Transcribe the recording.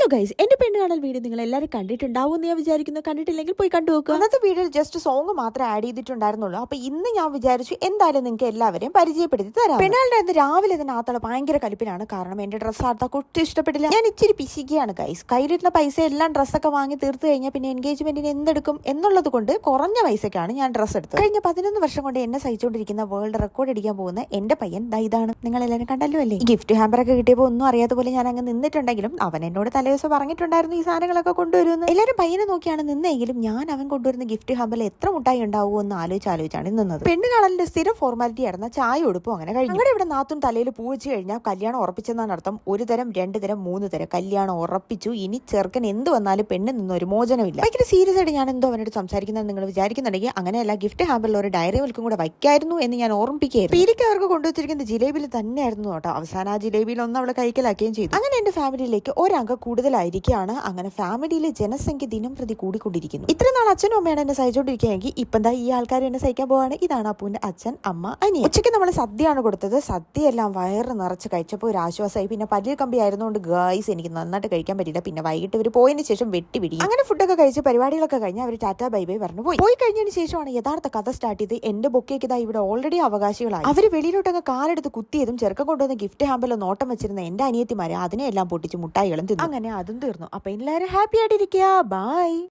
Hello guys, എന്റെ പെണ്ണ് കാണൽ വീഡിയോ നിങ്ങൾ എല്ലാവരും കണ്ടിട്ടുണ്ടാവും എന്ന് ഞാൻ വിചാരിക്കുന്നു. കണ്ടിട്ടില്ലെങ്കിൽ പോയി കണ്ടു നോക്കുക. അന്നത്തെ വീഡിയോയിൽ ജസ്റ്റ് സോങ് മാത്രമേ ആഡ് ചെയ്തിട്ടുണ്ടായിരുന്നുള്ളൂ. അപ്പൊ ഇന്ന് ഞാൻ വിചാരിച്ചു എന്തായാലും നിങ്ങൾക്ക് എല്ലാവരെയും പരിചയപ്പെടുത്തി തരാം. പെണ്ണുകളുടെ അന്ന് രാവിലെ തന്നെ ആത്തള ഭയങ്കര കലിപ്പിലാണ്. കാരണം എന്റെ ഡ്രസ്സ് ആർത്താ ഒട്ടും ഇഷ്ടപ്പെട്ടില്ല. ഞാൻ ഇച്ചിരി പിശിക്കുകയാണ് ഗൈസ്. കയ്യിലിരുന്ന പൈസ എല്ലാം ഡ്രസ്സൊക്കെ വാങ്ങി തീർത്ത് കഴിഞ്ഞാൽ പിന്നെ എൻഗേജ്മെന്റിന് എന്തെടുക്കും എന്നുള്ളത് കൊണ്ട് കുറഞ്ഞ പൈസക്കാണ് ഞാൻ ഡ്രസ്സ് എടുത്തത്. കഴിഞ്ഞ 11 വർഷം കൊണ്ട് എന്നെ സഹിച്ചുകൊണ്ടിരിക്കുന്ന വേൾഡ് റെക്കോർഡ് അടിക്കാൻ പോകുന്ന എന്റെ പയ്യൻ ഇതാണ്. നിങ്ങൾ എല്ലാവരും കണ്ടല്ലോ അല്ലേ? ഈ ഗിഫ്റ്റ് ഹാമ്പറൊക്കെ കിട്ടിയപ്പോൾ ഒന്നും അറിയാത്ത പോലെ ഞാൻ അങ്ങ് നിന്നിട്ടുണ്ടെങ്കിലും അവൻ എന്നോട് തലേദിവസം പറഞ്ഞിട്ടുണ്ടായിരുന്നു ഈ സാധനങ്ങളൊക്കെ കൊണ്ടുവരുമെന്ന്. എല്ലാവരും പയ്യനെ നോക്കിയാണ് നിന്നെങ്കിലും ഞാൻ അവൻ കൊണ്ടുവരുന്ന ഗിഫ്റ്റ് ഹാമ്പിൽ എത്ര മുട്ടായി ഉണ്ടാവുമോ എന്ന് ആലോചിച്ചാണ് നിന്നത്. പെണ്ണ് കാണലിന്റെ സ്ഥിരം ഫോർമാലിറ്റി ആയിരുന്ന ചായ ഉടുപ്പും അങ്ങനെ കഴിഞ്ഞു. ഞങ്ങളുടെ ഇവിടെ നാത്തും തലയിൽ പൂ വെച്ച് കഴിഞ്ഞാൽ കല്യാണം ഉറപ്പിച്ചെന്നാണ് അർത്ഥം. 1 തരം 2 തരം 3 തരം കല്യാണം ഉറപ്പിച്ചു. ഇനി ചെറുക്കൻ എന്ത് വന്നാലും പെണ്ണിൽ നിന്നും ഒരു മോചനമില്ല. ഭയങ്കര സീരിയസ് ആയിട്ട് ഞാൻ എന്തോ അവനോട് സംസാരിക്കുന്നത് നിങ്ങൾ വിചാരിക്കുന്നുണ്ടെങ്കിൽ അങ്ങനെയല്ല. ഗിഫ്റ്റ് ഹാമ്പിൽ ഒരു ഡയറി മിൽക്കും കൂടെ വയ്ക്കായിരുന്നു എന്ന് ഞാൻ ഓർമ്മിപ്പിക്കുകയായിരുന്നു. പീരിക്ക് അവർക്ക് കൊണ്ടുവച്ചിരിക്കുന്ന ജിലേബിയിൽ തന്നെയായിരുന്നു കേട്ടോ. അവസാനം ആ ജിലേബിയിൽ ഒന്ന് അവളെ കൈക്കലാക്കുകയും ചെയ്തു. അങ്ങനെ എന്റെ ഫാമിലിയിലേക്ക് ഒരംഗം കൂടുതലായിരിക്കുകയാണ്. അങ്ങനെ ഫാമിലിയിലെ ജനസംഖ്യ ദിനം പ്രതി കൂടിക്കൊണ്ടിരിക്കുന്നു. ഇത്ര നാൾ അച്ഛനും അമ്മയാണ് എന്നെ സഹിച്ചോണ്ടിരിക്കുകയെങ്കിൽ ഇപ്പൊ എന്താ ഈ ആൾക്കാർ എന്നെ സഹിക്കാൻ പോവാണ്. ഇതാണ് അപ്പൂന്റെ അച്ഛൻ, അമ്മ, അനിയൻ. ഉച്ചയ്ക്ക് നമ്മൾ സദ്യയാണ് കൊടുത്തത്. സദ്യയെല്ലാം വയറ് നിറച്ച് കഴിച്ചപ്പോൾ ഒരു ആശ്വാസമായി. പിന്നെ പല്ലിൽ കമ്പി ആയിരുന്നുകൊണ്ട് ഗൈസ് എനിക്ക് നന്നായിട്ട് കഴിക്കാൻ പറ്റില്ല. പിന്നെ വൈകിട്ട് ഇവർ പോയതിന് ശേഷം വെട്ടിപിടി. അങ്ങനെ ഫുഡൊക്കെ കഴിച്ച് പരിപാടികളൊക്കെ കഴിഞ്ഞ് അവർ ടാറ്റാ ബൈ ബൈ പറഞ്ഞു പോയി കഴിഞ്ഞതിന് ശേഷമാണ് യഥാർത്ഥ കഥ സ്റ്റാർട്ട് ചെയ്ത്. എന്റെ ബൊക്കേക്ക് ഇതാ ഇവിടെ ഓൾറെഡി അവകാശികളായി. അവർ വെളിയിലോട്ടൊക്കെ കാലെടുത്ത് കുത്തിയതും ചെറുക്കം കൊണ്ടുവന്ന് ഗിഫ്റ്റ് ഹാമ്പിലോ നോട്ടം വെച്ചിരുന്ന എന്റെ അനിയത്തിമാരെ അതിനെല്ലാം പൊട്ടിച്ച് മുട്ടായികളും തിന്നു. അങ്ങനെ അതും തീർന്നു. അപ്പൊ എല്ലാവരും ഹാപ്പി ആയിട്ടിരിക്കുക. ബൈ.